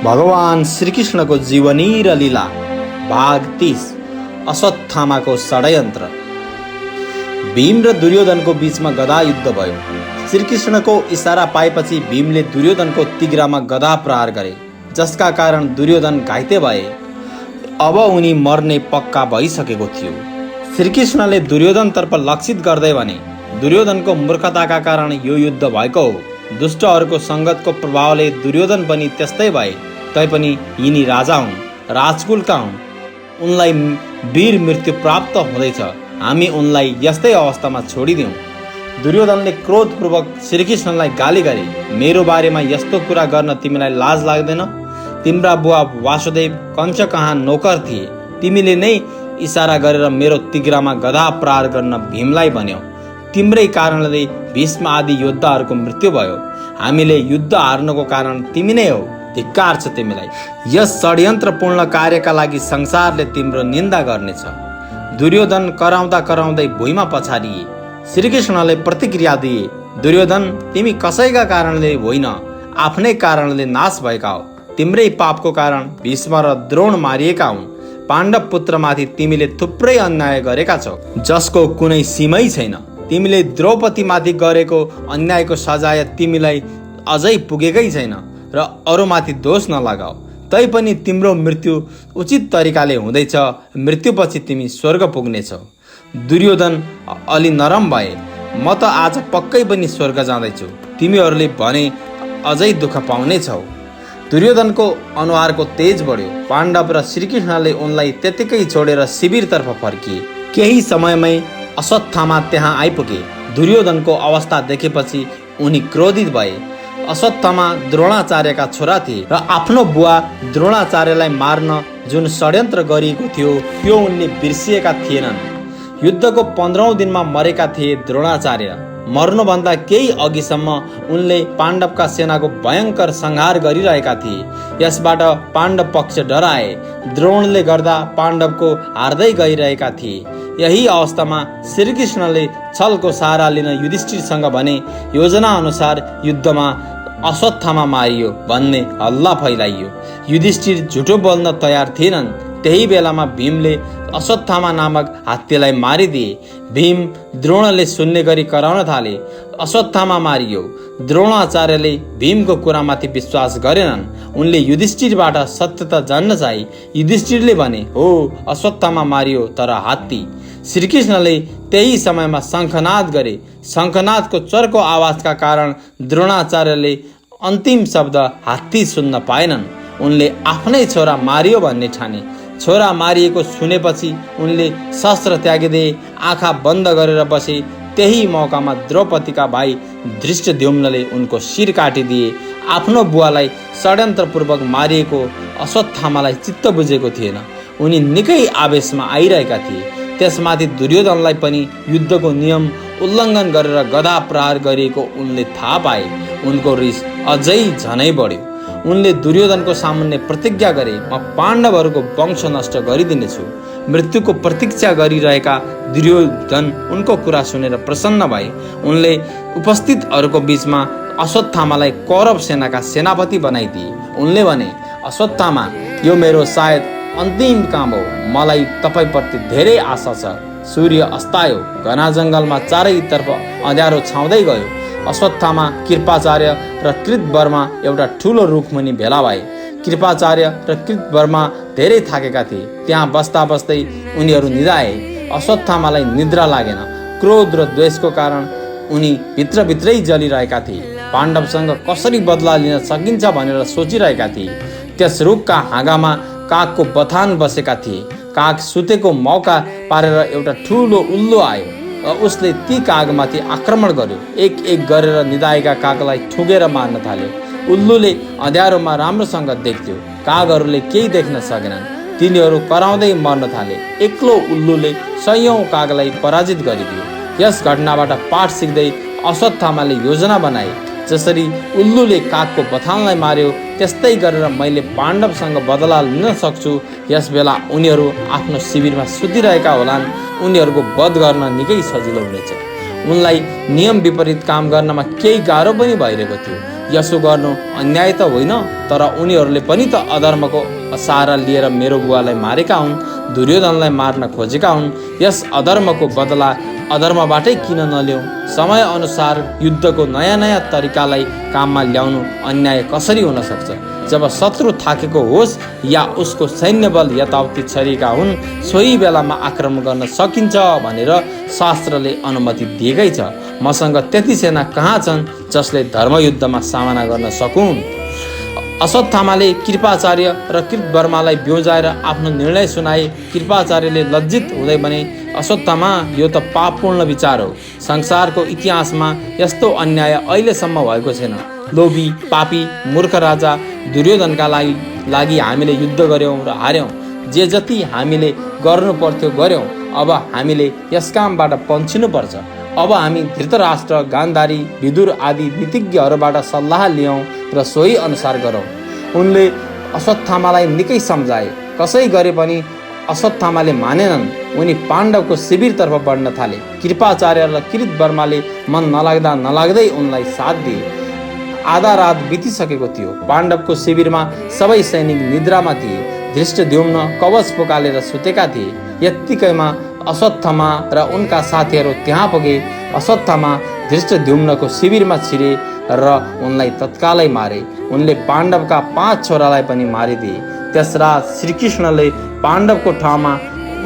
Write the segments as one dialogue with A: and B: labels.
A: भगवान श्रीकृष्णको जीवनी र लीला भाग 30 अश्वत्थामाको षड्यन्त्र। भीम र दुर्योधनको बीचमा गदा युद्ध भयो। श्रीकृष्णको इशारा पाएपछि भीमले दुर्योधनको तिग्रामा गदा प्रहार गरे, जसका कारण दुर्योधन घाइते भए। अब उनी मर्ने पक्का भइसकेको थियो। श्रीकृष्णले दुर्योधनतर्फ लक्षित गर्दै भने, दुर्योधनको मूर्खताका कारण यो युद्ध भएको हो। दुष्टहरूको सङ्गतको प्रभावले दुर्योधन पनि त्यस्तै भए। तैपनि यिनी राजा हुन्, राजकुलका हुन्, उनलाई वीर मृत्यु प्राप्त हुँदैछ। हामी उनलाई यस्तै अवस्थामा छोडिदिउँ। दुर्योधनले क्रोधपूर्वक श्रीकृष्णलाई गाली गरे, मेरो बारेमा यस्तो कुरा गर्न तिमीलाई लाज लाग्दैन? तिम्रा बुवा वासुदेव कंस कहाँ नोकर थिए। तिमीले नै इशारा गरेर मेरो तिग्रामा गदा प्रहार गर्न भीमलाई भन्यौ। तिम्रै कारणले भीष्म आदि योद्धाहरूको मृत्यु भयो। हामीले युद्ध हार्नको कारण तिमी नै हौ। धिक्कार छ तिमीलाई। यस षड्यन्त्रपूर्ण कार्यका लागि संसारले तिम्रो निन्दा गर्नेछ। दुर्योधन कराउँदा कराउँदै भुइँमा पछारिए। श्रीकृष्णले प्रतिक्रिया दिए, दुर्योधन, तिमी कसैका कारणले होइन, आफ्नै कारणले नाश भएका हो। तिम्रै पापको कारण भीष्म र द्रोण मारिएका हुन्। पाण्डव पुत्रमाथि तिमीले थुप्रै अन्याय गरेका छौ, जसको कुनै सीमै छैन। तिमीले द्रौपदीमाथि गरेको अन्यायको सजाय तिमीलाई अझै पुगेकै छैन र अरूमाथि दोष नलगाऊ। तैपनि तिम्रो मृत्यु उचित तरिकाले हुँदैछ। मृत्युपछि तिमी स्वर्ग पुग्नेछौ। दुर्योधन अलि नरम भए, म त आज पक्कै पनि स्वर्ग जाँदैछु। तिमीहरूले भने अझै दुःख पाउनेछौ। दुर्योधनको अनुहारको तेज बढ्यो। पाण्डव र श्रीकृष्णले उनलाई त्यतिकै छोडेर शिविरतर्फ फर्किए। केही समयमै अश्वत्थामा त्यहाँ आइपुगे। दुर्योधनको अवस्था देखेपछि उनी क्रोधित भए। अश्वत्थामा द्रोणाचार्यका छोरा थिए र आफ्नो बुवा द्रोणाचार्यलाई मार्न जुन षड्यन्त्र गरिएको थियो त्यो उनले बिर्सिएका थिएनन्। युद्धको 15औं दिनमा मरेका थिए द्रोणाचार्य। मर्नुभन्दा केही अघिसम्म उनले पाण्डवका सेनाको भयङ्कर संहार गरिरहेका थिए। यसबाट पाण्डव पक्ष डराए। द्रोणले गर्दा पाण्डवको हार्दै गइरहेका थिए। यही अवस्थामा श्रीकृष्णले छलको सहारा लिन युधिष्ठिरसँग भने, योजना अनुसार युद्धमा अश्वत्थामा मारियो भन्ने हल्ला फैलाइयो। युधिष्ठिर झुटो बोल्न तयार थिएनन्। त्यही बेलामा भीमले अश्वत्थामा नामक हात्तीलाई मारिदिए। भीम द्रोणले सुन्ने गरी कराउन थाले, अश्वत्थामा मारियो। द्रोणाचार्यले भीमको कुरामाथि विश्वास गरेनन्। उनले युधिष्ठिरबाट सत्यता जान्न चाहे। युधिष्ठिरले भने, हो, अश्वत्थामा मारियो, तर हात्ती। श्रीकृष्णले त्यही समयमा शङ्खनाद गरे। शङ्खनादको चर्को आवाजका कारण द्रोणाचार्यले अन्तिम शब्द हात्ती सुन्न पाएनन्। उनले आफ्नै छोरा मारियो भन्ने ठाने। छोरा मारिएको सुनेपछि उनले शस्त्र त्यागिदिए, आँखा बन्द गरेर बसे। त्यही मौकामा द्रौपदीका भाइ धृष्टद्युम्नले उनको शिर काटिदिए। आफ्नो बुवालाई षड्यन्त्रपूर्वक मारिएको अश्वत्थामालाई चित्त बुझेको थिएन। उनी निकै आवेशमा आइरहेका थिए। त्यसमाथि दुर्योधनलाई पनि युद्धको नियम उल्लङ्घन गरेर गदा प्रहार गरिएको उनले थाहा पाए। उनको रिस अझै झनै बढ्यो। उनले दुर्योधनको सामुन्ने प्रतिज्ञा गरे, म पाण्डवहरूको वंश नष्ट गरिदिनेछु। मृत्युको प्रतीक्षा गरिरहेका दुर्योधन उनको कुरा सुनेर प्रसन्न भए। उनले उपस्थितहरूको बीचमा अश्वत्थामालाई कौरव सेनाका सेनापति बनाइदिए। उनले भने, अश्वत्थामा, यो मेरो सायद अन्तिम काम हो। मलाई तपाईँप्रति धेरै आशा छ। सूर्य अस्तायो। घना जङ्गलमा चारैतर्फ अँध्यारो छाउँदै गयो। अश्वत्थामा, कृपाचार्य र कृतवर्मा एउटा ठुलो रुखमुनि भेला भए। कृपाचार्य र कृतवर्मा धेरै थाकेका थिए। त्यहाँ बस्दा बस्दै उनीहरू निदाए। अश्वत्थामालाई निद्रा लागेन। क्रोध र द्वेषको कारण उनी भित्रभित्रै जलिरहेका थिए। पाण्डवसँग कसरी बदला लिन सकिन्छ भनेर सोचिरहेका थिए। त्यस रुखका हाँगामा कागको बथान बसेका थिए। काग सुतेको मौका पारेर एउटा ठुलो उल्लु आयो। उसले ती कागमाथि आक्रमण गर्यो। एक एक गरेर निदाएका कागलाई ठुगेर मार्न थाल्यो। उल्लुले अँध्यारोमा राम्रोसँग देख्थ्यो। कागहरूले केही देख्न सकेनन्। तिनीहरू कराउँदै मर्न थाले। एक्लो उल्लुले सयौं कागलाई पराजित गरिदियो। यस घटनाबाट पाठ सिक्दै अश्वत्थामाले योजना बनाए, जसरी उल्लुले कागको बथानलाई मार्यो त्यस्तै गरेर मैले पाण्डवसँग बदला लिन सक्छु। यस बेला उनीहरू आफ्नो शिविरमा सुतिरहेका होलान्। उनीहरूको वध गर्न निकै सजिलो हुनेछ। उनलाई नियम विपरीत काम गर्नमा केही गाह्रो पनि भइरहेको थियो। यसो गर्नु अन्याय त होइन, तर उनीहरूले पनि त अधर्मको सहारा लिएर मेरो बुवालाई मारेका हुन्, दुर्योधनलाई मार्न खोजेका हुन्। यस अधर्मको बदला अधर्मबाटै किन नल्याउँ? समय अनुसार युद्धको नयाँ नयाँ तरिकालाई काममा ल्याउनु अन्याय कसरी हुन सक्छ? जब शत्रु थाकेको होस् या उसको सैन्य बल यताउति छरिएका हुन्, सोही बेलामा आक्रमण गर्न सकिन्छ भनेर शास्त्रले अनुमति दिएकै छ। मसँग त्यति सेना कहाँ छन् जसले धर्मयुद्धमा सामना गर्न सकुन्? अश्वत्थामाले कृपाचार्य र कृतवर्मालाई ब्योजाएर आफ्नो निर्णय सुनाए। कृपाचार्यले लज्जित हुँदै भने, अश्वत्थामा, यो त पापपूर्ण विचार हो। संसारको इतिहासमा यस्तो अन्याय अहिलेसम्म भएको छैन। लोभी, पापी, मूर्ख राजा दुर्योधनका लागि हामीले युद्ध गऱ्यौँ र हार्यौँ। जे जति हामीले गर्नु पर्थ्यो गऱ्यौँ। अब हामीले यस कामबाट पन्छिनु पर्छ। अब हामी धृतराष्ट्र, गान्धारी, विदुर आदि नीतिज्ञहरूबाट सल्लाह लियौँ र सोही अनुसार गरौँ। उनले अश्वत्थामालाई निकै सम्झाए। कसै गरे पनि अश्वत्थामाले मानेनन्। उनी पाण्डवको शिविरतर्फ बढ्न थाले। कृपाचार्य र कृतवर्माले मन नलाग्दै उनलाई साथ दिए। आधा रात बितिसकेको थियो। पाण्डवको शिविरमा सबै सैनिक निद्रामा थिए। धृष्टद्युम्न कवच पोकालेर सुतेका थिए। यत्तिकैमा अश्वत्थामा र उनका साथीहरू त्यहाँ पुगे। अश्वत्थामा धृष्टद्युम्नको शिविरमा छिरे र उनलाई तत्कालै मारे। उनले पाण्डवका 5 छोरालाई पनि मारिदिए। त्यस रात श्रीकृष्णले पाण्डवको ठाउँमा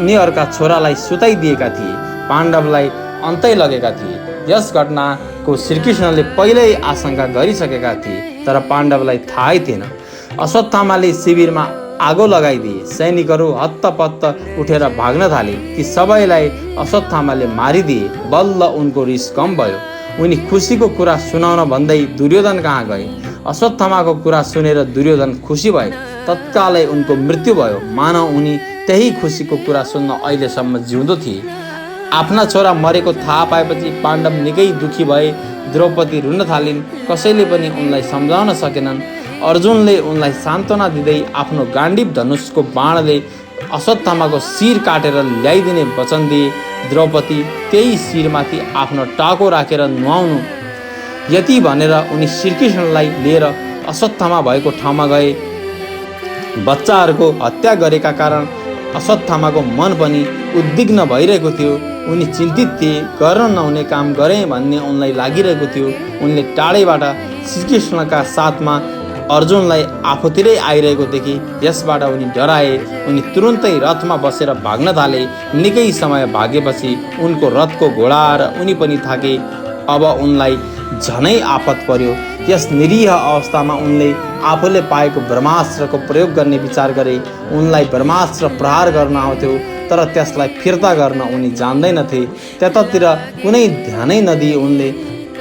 A: उनीहरूका छोरालाई सुताइदिएका थिए। पाण्डवलाई अन्तै लगेका थिए। यस घटनाको श्रीकृष्णले पहिल्यै आशंका गरिसकेका थिए, तर पाण्डवलाई थाहै थिएन। अश्वत्थामाले शिविरमा आगो लगाइदिए। सैनिकहरू हत्तपत्त उठेर भाग्न थाले। ती सबैलाई अश्वत्थामाले मारिदिए। बल्ल उनको रिस कम भयो। उनी खुसीको कुरा सुनाउन भन्दै दुर्योधन कहाँ गए। अश्वत्थामाको कुरा सुनेर दुर्योधन खुसी भए। तत्कालै उनको मृत्यु भयो। मानव उनी त्यही खुसीको कुरा सुन्न अहिलेसम्म जिउँदो थिए। आफ्ना छोरा मरेको थाहा पाएपछि पाण्डव निकै दुखी भए। द्रौपदी रुन थालिन्। कसैले पनि उनलाई सम्झाउन सकेनन्। अर्जुनले उनलाई सान्त्वना दिँदै आफ्नो गाण्डीव धनुषको बाणले अश्वत्थामाको शिर काटेर ल्याइदिने वचन दिए। द्रौपदी त्यही शिरमाथि आफ्नो टाको राखेर नुहाउनु। यति भनेर उनी श्रीकृष्णलाई लिएर अश्वत्थामा भएको ठाउँमा गए। बच्चाहरूको हत्या गरेका कारण अश्वत्थामाको मन पनि उद्विग्न भइरहेको थियो। उनी चिन्तित थिए। गर्न नहुने काम गरेँ भन्ने उनलाई लागिरहेको थियो। उनले टाढैबाट श्रीकृष्णका साथमा अर्जुनलाई आफूतिरै आइरहेको देखे। यसबाट उनी डराए। उनी तुरुन्तै रथमा बसेर भाग्न थाले। निकै समय भागेपछि उनको रथको घोडा र उनी पनि थाके। अब उनलाई झनै आफत पर्यो। यस निरीह अवस्थामा उनले आफूले पाएको ब्रह्मास्त्रको प्रयोग गर्ने विचार गरे। उनलाई ब्रह्मास्त्र प्रहार गर्न आउँथ्यो, तर त्यसलाई फिर्ता गर्न उनी जान्दैनथे। त्यतातिर कुनै ध्यानै नदिई उनले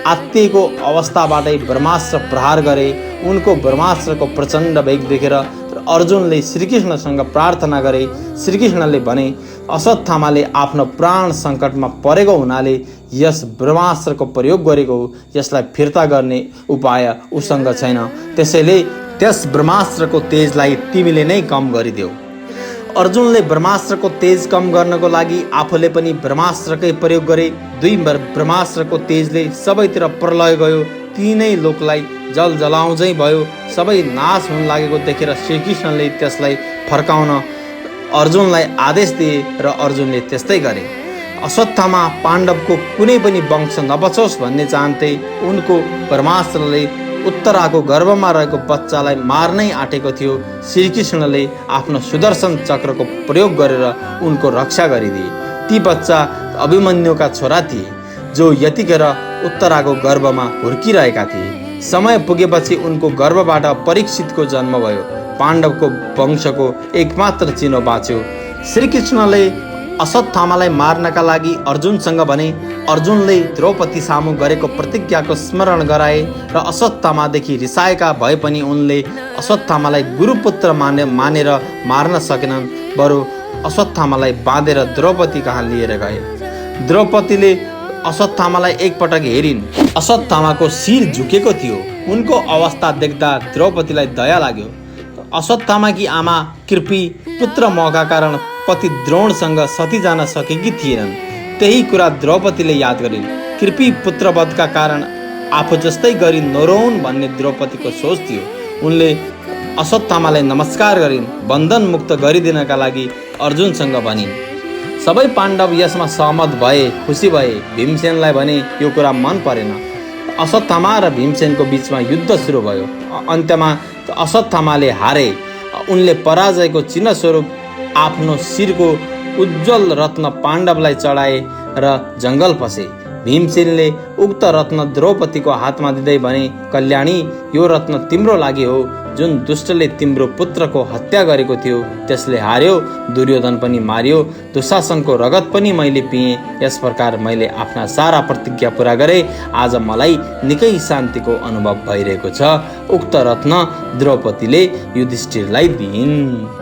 A: आत्तिएको अवस्थाबाटै ब्रह्मास्त्र प्रहार गरे। उनको ब्रह्मास्त्रको प्रचण्ड वेग देखेर अर्जुनले श्रीकृष्णसँग प्रार्थना गरे। श्रीकृष्णले भने, अश्वत्थामाले आफ्नो प्राण सङ्कटमा परेको हुनाले यस ब्रह्मास्त्रको प्रयोग गरेको हो। यसलाई फिर्ता गर्ने उपाय उसँग छैन। त्यसैले त्यस ब्रह्मास्त्रको तेजलाई तिमीले नै कम गरिदेऊ। अर्जुनले ब्रह्मास्त्रको तेज कम गर्नको लागि आफूले पनि ब्रह्मास्त्रकै प्रयोग गरे। 2 ब्रह्मास्त्रको तेजले सबैतिर प्रलय गयो। तीनै लोकलाई जल जलाउँझै भयो। सबै नाश हुन लागेको देखेर श्रीकृष्णले त्यसलाई फर्काउन अर्जुनलाई आदेश दिए र अर्जुनले त्यस्तै गरे। अश्वत्थामा पाण्डवको कुनै पनि वंश नबचोस् भन्ने चाहन्थे। उनको ब्रह्मास्त्रले उत्तराको गर्भमा रहेको बच्चालाई मार्नै आँटेको थियो। श्रीकृष्णले आफ्नो सुदर्शन चक्रको प्रयोग गरेर उनको रक्षा गरिदिए। ती बच्चा अभिमन्युका छोरा थिए, जो यतिखेर उत्तराको गर्भमा हुर्किरहेका थिए। समय पुगेपछि उनको गर्भबाट परीक्षितको जन्म भयो। पाण्डवको वंशको एकमात्र चिनो बाँच्यो। श्रीकृष्णले अश्वत्थामालाई मार्नका लागि अर्जुनसँग भने। अर्जुनले द्रौपदी सामु गरेको प्रतिज्ञाको स्मरण गराए र अश्वत्थामादेखि रिसाएका भए पनि उनले अश्वत्थामालाई गुरुपुत्र मानेर मार्न सकेनन्। बरु अश्वत्थामालाई बाँधेर द्रौपदी कहाँ लिएर गए। द्रौपदीले अश्वत्थामालाई एकपटक हेरिन्। अश्वत्थामाको शिर झुकेको थियो। उनको अवस्था देख्दा द्रौपदीलाई दया लाग्यो। अश्वत्थामाकी आमा कृपी पुत्र मौका कारण पति द्रोणसँग सती जान सकेकी थिएनन्। त्यही कुरा द्रौपदीले याद गरिन्। कृपी पुत्रवधका कारण आफू जस्तै गरी नरोउन् भन्ने द्रौपदीको सोच थियो। उनले अश्वत्थामालाई नमस्कार गरिन्, बन्धन मुक्त गरिदिनका लागि अर्जुनसँग भनिन्। सबै पाण्डव यसमा सहमत भए, खुसी भए। भीमसेनलाई भने यो कुरा मन परेन। अश्वत्थामा र भीमसेनको बिचमा युद्ध सुरु भयो। अन्त्यमा अश्वत्थामाले हारे। उनले पराजयको चिन्ह स्वरूप आफ्नो शिरको उज्जवल रत्न पाण्डवलाई चढाए र जङ्गल पसे। भीमसेनले उक्त रत्न द्रौपदीको हातमा दिँदै भने, कल्याणी, यो रत्न तिम्रो लागि हो। जुन दुष्टले तिम्रो पुत्रको हत्या गरेको थियो त्यसले हार्यो, दुर्योधन पनि मार्यो, दुशासनको रगत पनि मैले पिएँ। यस प्रकार मैले आफ्ना सारा प्रतिज्ञा पुरा गरेँ। आज मलाई निकै शान्तिको अनुभव भइरहेको छ। उक्त रत्न द्रौपदीले युधिष्ठिरलाई दिइन्।